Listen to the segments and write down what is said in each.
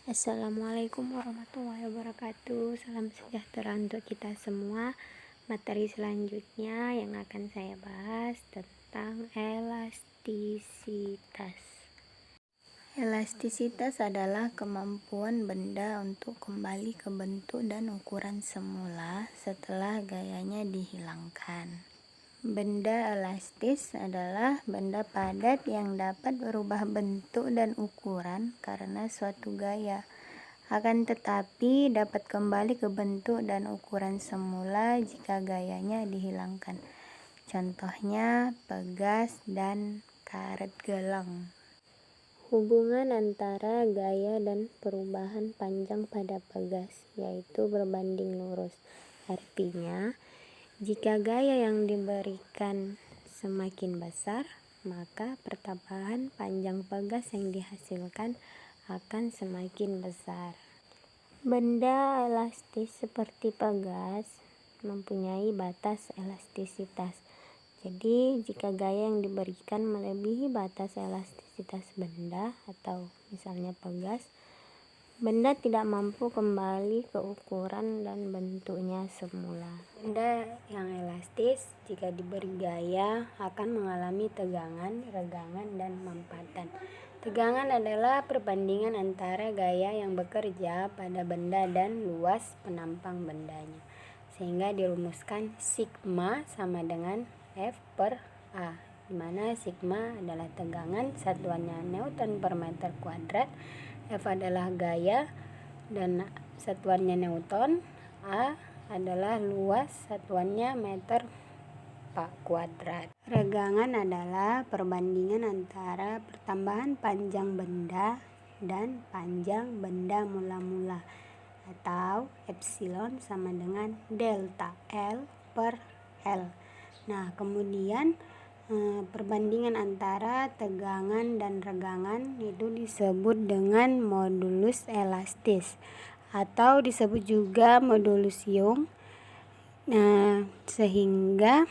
Assalamualaikum warahmatullahi wabarakatuh. Salam sejahtera untuk kita semua. Materi selanjutnya yang akan saya bahas tentang elastisitas. Elastisitas adalah kemampuan benda untuk kembali ke bentuk dan ukuran semula setelah gayanya dihilangkan. Benda elastis adalah benda padat yang dapat berubah bentuk dan ukuran karena suatu gaya. Akan tetapi dapat kembali ke bentuk dan ukuran semula jika gayanya dihilangkan. Contohnya pegas dan karet gelang. Hubungan antara gaya dan perubahan panjang pada pegas yaitu berbanding lurus. Artinya, jika gaya yang diberikan semakin besar, maka pertambahan panjang pegas yang dihasilkan akan semakin besar. Benda elastis seperti pegas mempunyai batas elastisitas. Jadi, jika gaya yang diberikan melebihi batas elastisitas benda atau misalnya pegas, benda tidak mampu kembali ke ukuran dan bentuknya semula. Benda yang elastis jika diberi gaya akan mengalami tegangan, regangan, dan mampatan. Tegangan adalah perbandingan antara gaya yang bekerja pada benda dan luas penampang bendanya. Sehingga dirumuskan sigma sama dengan F per A, di mana sigma adalah tegangan, satuannya Newton per meter kuadrat, F adalah gaya dan satuannya Newton, A adalah luas, satuannya meter kuadrat. Regangan adalah perbandingan antara pertambahan panjang benda dan panjang benda mula-mula, atau epsilon sama dengan delta L per L. Nah, kemudian perbandingan antara tegangan dan regangan itu disebut dengan modulus elastis atau disebut juga modulus Young. Nah, sehingga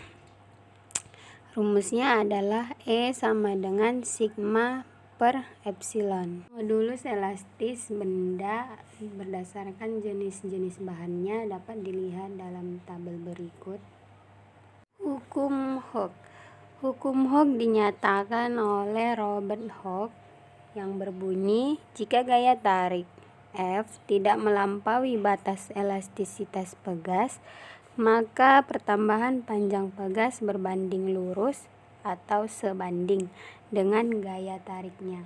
rumusnya adalah E sama dengan sigma per epsilon. Modulus elastis benda berdasarkan jenis-jenis bahannya dapat dilihat dalam tabel berikut. Hukum Hooke. Hukum Hooke dinyatakan oleh Robert Hooke yang berbunyi, jika gaya tarik F tidak melampaui batas elastisitas pegas, maka pertambahan panjang pegas berbanding lurus atau sebanding dengan gaya tariknya.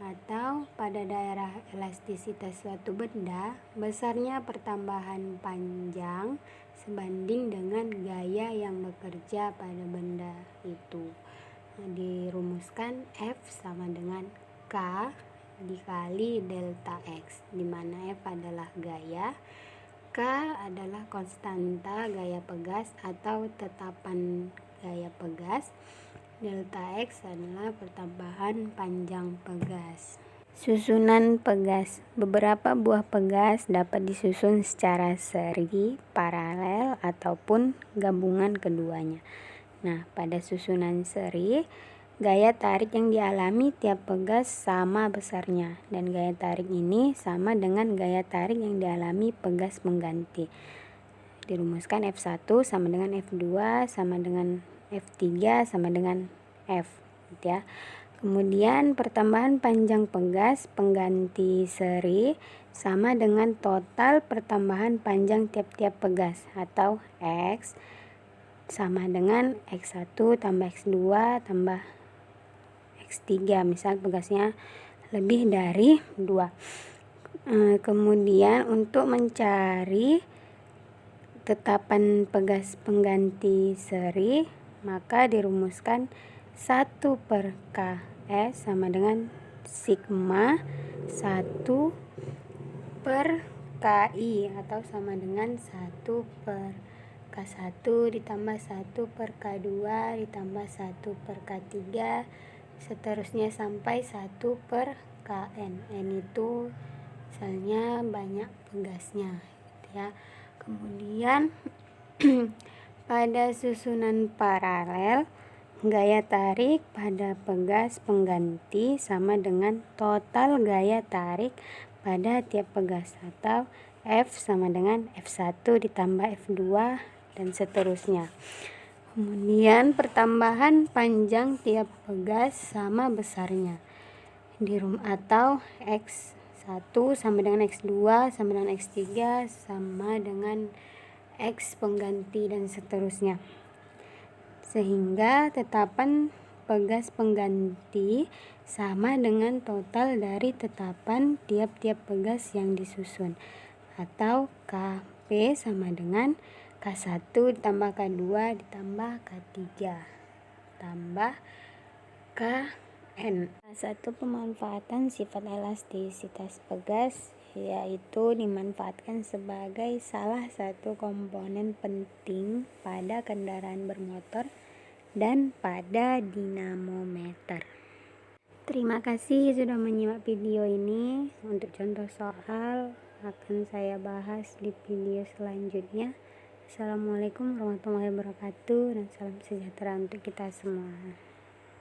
Atau pada daerah elastisitas suatu benda, besarnya pertambahan panjang sebanding dengan gaya yang bekerja pada benda itu. Dirumuskan F sama dengan K dikali delta X, di mana F adalah gaya, K adalah konstanta gaya pegas atau tetapan gaya pegas, delta X adalah pertambahan panjang pegas. Susunan pegas. Beberapa buah pegas dapat disusun secara seri, paralel, ataupun gabungan keduanya. Nah, pada susunan seri, gaya tarik yang dialami tiap pegas sama besarnya, dan gaya tarik ini sama dengan gaya tarik yang dialami pegas pengganti. Dirumuskan F1 sama dengan F2 sama dengan F3 sama dengan F, gitu ya. Kemudian pertambahan panjang pegas pengganti seri sama dengan total pertambahan panjang tiap-tiap pegas atau X sama dengan X1 tambah X2 tambah X3, misal pegasnya lebih dari 2. Kemudian untuk mencari tetapan pegas pengganti seri, maka dirumuskan 1 per KS sama dengan sigma 1 per KI atau sama dengan 1 per K1 ditambah 1 per K2 ditambah 1 per K3 seterusnya sampai 1 per KN. N itu misalnya banyak pegasnya, gitu ya. Kemudian pada susunan paralel, gaya tarik pada pegas pengganti sama dengan total gaya tarik pada tiap pegas, atau F sama dengan F1 ditambah F2 dan seterusnya. Kemudian pertambahan panjang tiap pegas sama besarnya atau X1 sama dengan X2 sama dengan X3 sama dengan X pengganti dan seterusnya, sehingga tetapan pegas pengganti sama dengan total dari tetapan tiap-tiap pegas yang disusun, atau KP sama dengan K1 ditambah K2 ditambah K3 tambah Kn. Satu pemanfaatan sifat elastisitas pegas yaitu dimanfaatkan sebagai salah satu komponen penting pada kendaraan bermotor dan pada dinamometer. Terima kasih sudah menyimak video ini. Untuk contoh soal akan saya bahas di video selanjutnya. Assalamualaikum warahmatullahi wabarakatuh dan salam sejahtera untuk kita semua.